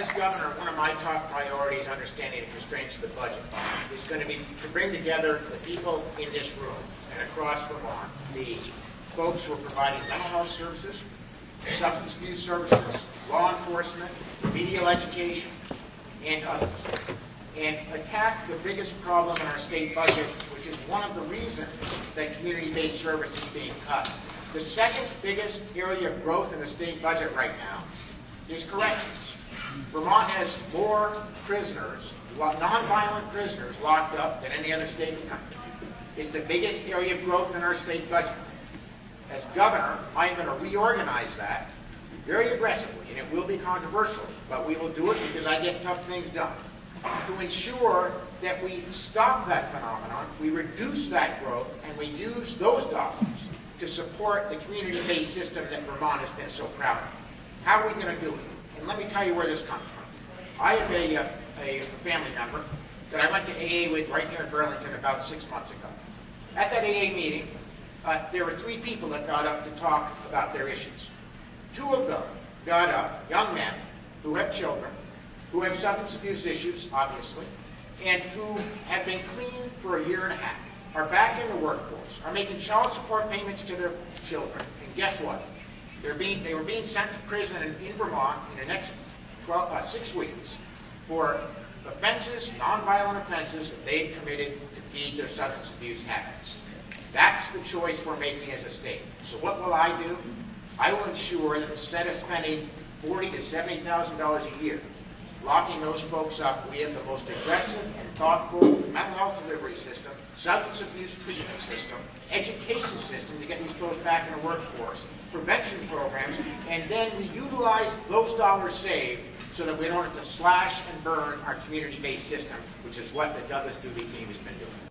As governor, one of my top priorities, understanding the constraints of the budget, is going to be to bring together the people in this room and across Vermont, the folks who are providing mental health services, substance abuse services, law enforcement, remedial education, and others, and attack the biggest problem in our state budget, which is one of the reasons that community-based service is being cut. The second biggest area of growth in the state budget right now is corrections. Vermont has more prisoners, nonviolent prisoners, locked up than any other state in the country. It's the biggest area of growth in our state budget. As governor, I'm going to reorganize that very aggressively, and it will be controversial, but we will do it because I get tough things done, to ensure that we stop that phenomenon, we reduce that growth, and we use those dollars to support the community-based system that Vermont has been so proud of. How are we going to do it? And let me tell you where this comes from. I have a family member that I went to AA with right here in Burlington about 6 months ago. At that AA meeting, there were 3 people that got up to talk about their issues. 2 of them got up, young men who have children, who have substance abuse issues, obviously, and who have been clean for a year and a half, are back in the workforce, are making child support payments to their children, and guess what? They were being sent to prison in Vermont in the next 6 weeks for offenses, nonviolent offenses that they had committed to feed their substance abuse habits. That's the choice we're making as a state. So what will I do? I will ensure that instead of spending $40,000 to $70,000 a year locking those folks up, we have the most aggressive and thoughtful mental health delivery system, substance abuse treatment system, education system to get these folks back in the workforce, prevention programs, and then we utilize those dollars saved so that we don't have to slash and burn our community-based system, which is what the Douglas Duty team has been doing.